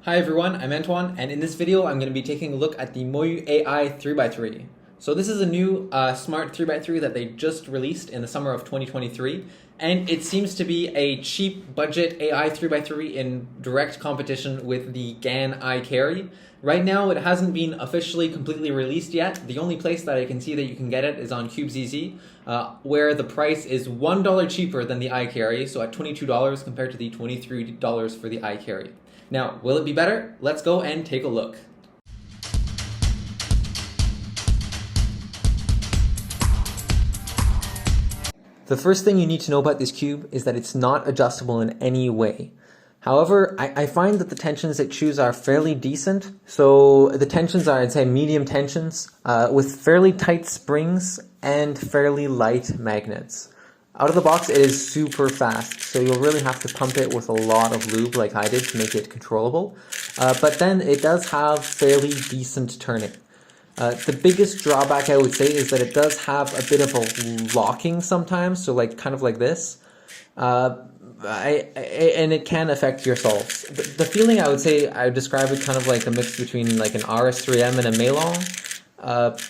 Hi everyone, I'm Antoine, and in this video I'm going to be taking a look at the MoYu AI 3x3. So this is a new smart 3x3 that they just released in the summer of 2023, and it seems to be a cheap budget AI 3x3 in direct competition with the GAN iCarry. Right now it hasn't been officially completely released yet. The only place that I can see that you can get it is on CubeZZ, where the price is $1 cheaper than the iCarry, so at $22 compared to the $23 for the iCarry. Now, will it be better? Let's go and take a look. The first thing you need to know about this cube is that it's not adjustable in any way. However, I find that the tensions it chooses are fairly decent. So the tensions are, I'd say, medium tensions with fairly tight springs and fairly light magnets. Out of the box, it is super fast, so you'll really have to pump it with a lot of lube like I did to make it controllable. But then it does have fairly decent turning. The biggest drawback I would say is that it does have a bit of a locking sometimes, so kind of like this. And it can affect your solves. The feeling I would say, I would describe it kind of like a mix between like an RS3M and a Meilong,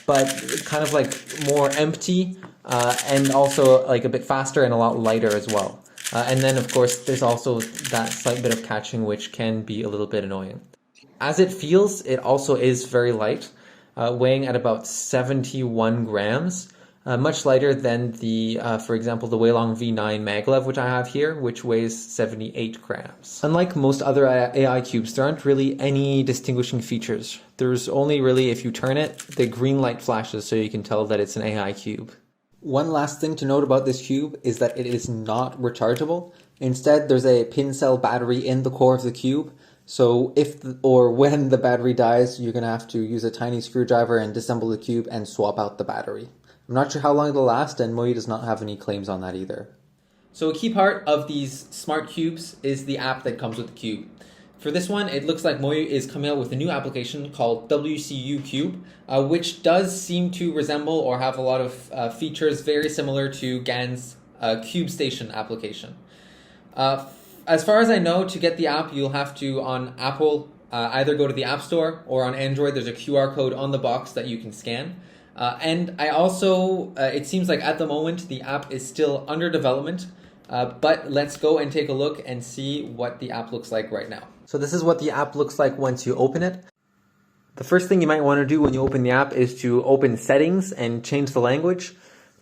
but kind of like more empty. And also like a bit faster and a lot lighter as well. And then of course there's also that slight bit of catching which can be a little bit annoying. As it feels, it also is very light, weighing at about 71 grams, much lighter than the, for example, the Weilong V9 maglev which I have here, which weighs 78 grams. Unlike most other AI cubes, there aren't really any distinguishing features. There's only really, if you turn it, the green light flashes so you can tell that it's an AI cube. One last thing to note about this cube is that it is not rechargeable. Instead, there's a pin cell battery in the core of the cube. So when the battery dies, you're going to have to use a tiny screwdriver and disassemble the cube and swap out the battery. I'm not sure how long it'll last, and MoYu does not have any claims on that either. So a key part of these smart cubes is the app that comes with the cube. For this one, it looks like MoYu is coming out with a new application called WCU Cube, which does seem to resemble or have a lot of features very similar to GAN's Cube Station application. As far as I know, to get the app, you'll have to, on Apple, either go to the App Store, or on Android, there's a QR code on the box that you can scan. And I also, it seems like at the moment, the app is still under development, but let's go and take a look and see what the app looks like right now. So this is what the app looks like once you open it. The first thing you might want to do when you open the app is to open settings and change the language.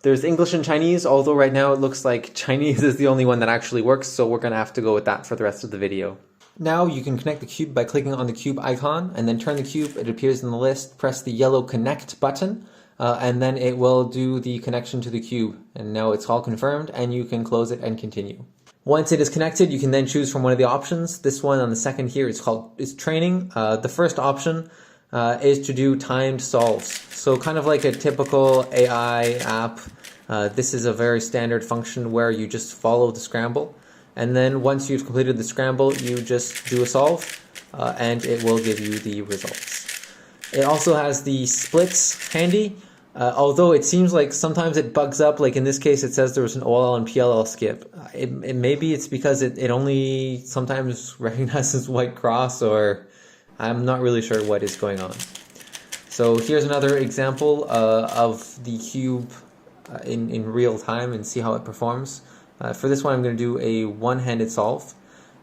There's English and Chinese, although right now it looks like Chinese is the only one that actually works, so we're going to have to go with that for the rest of the video. Now you can connect the cube by clicking on the cube icon and then turn the cube. It appears in the list. Press the yellow connect button and then it will do the connection to the cube. And now it's all confirmed and you can close it and continue. Once it is connected, you can then choose from one of the options. This one on the second here is training. The first option is to do timed solves. So kind of like a typical AI app, this is a very standard function where you just follow the scramble. And then once you've completed the scramble, you just do a solve and it will give you the results. It also has the splits handy. Although it seems like sometimes it bugs up, like in this case it says there was an OLL and PLL skip. Maybe it's because it only sometimes recognizes white cross, or I'm not really sure what is going on. So here's another example of the cube in real time and see how it performs. For this one I'm going to do a one-handed solve.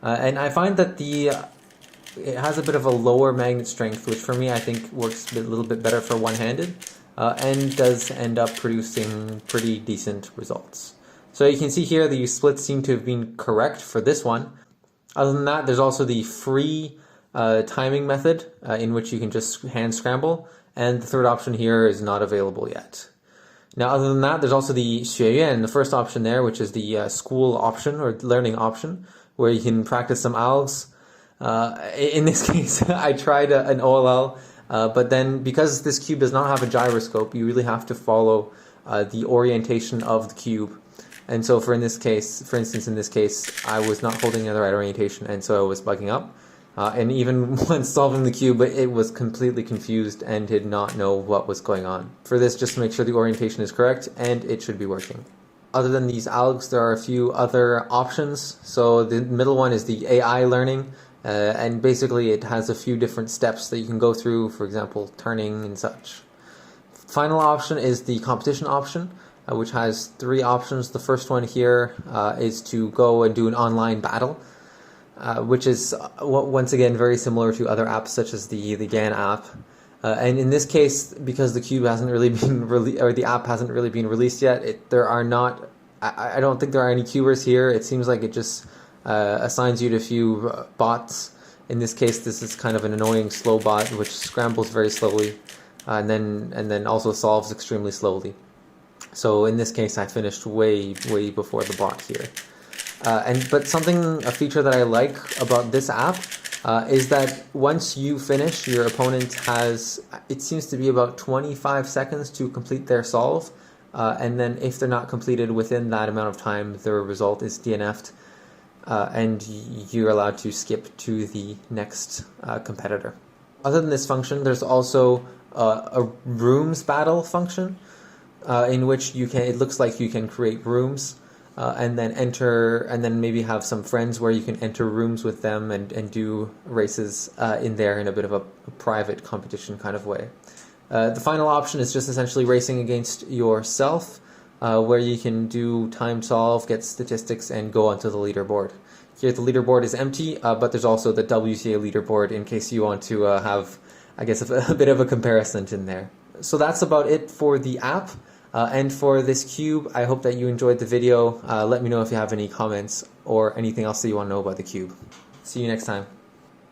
And I find that it has a bit of a lower magnet strength, which for me I think works a little bit better for one-handed. And does end up producing pretty decent results. So you can see here the splits seem to have been correct for this one. Other than that, there's also the free timing method in which you can just hand scramble, and the third option here is not available yet. Now other than that, there's also the 学院, the first option there, which is the school option or learning option, where you can practice some algs. In this case, I tried an OLL, but then because this cube does not have a gyroscope, you really have to follow the orientation of the cube. And so for instance, in this case, I was not holding the right orientation, and so I was bugging up. And even when solving the cube, it was completely confused and did not know what was going on. For this, just to make sure the orientation is correct, and it should be working. Other than these algs, there are a few other options. So the middle one is the AI learning. and basically it has a few different steps that you can go through, for example, turning and such. Final option is the competition option, which has 3 options. The first one here is to go and do an online battle, which is once again very similar to other apps such as the GAN app. And in this case, because the cube hasn't really been or the app hasn't really been released yet, I don't think there are any cubers here. It seems like it just assigns you to a few bots. In this case, this is kind of an annoying slow bot which scrambles very slowly, and then also solves extremely slowly. So in this case, I finished way before the bot here. But a feature that I like about this app is that once you finish, your opponent has, it seems to be about 25 seconds to complete their solve, and then if they're not completed within that amount of time, their result is DNF'd, and you're allowed to skip to the next competitor. Other than this function, there's also a rooms battle function, in which it looks like you can create rooms, and then maybe have some friends where you can enter rooms with them and do races in there in a bit of a private competition kind of way. The final option is just essentially racing against yourself, where you can do time solve, get statistics, and go onto the leaderboard. Here the leaderboard is empty, but there's also the WTA leaderboard in case you want to have, I guess, a bit of a comparison in there. So that's about it for the app. And for this cube, I hope that you enjoyed the video. Let me know if you have any comments or anything else that you want to know about the cube. See you next time.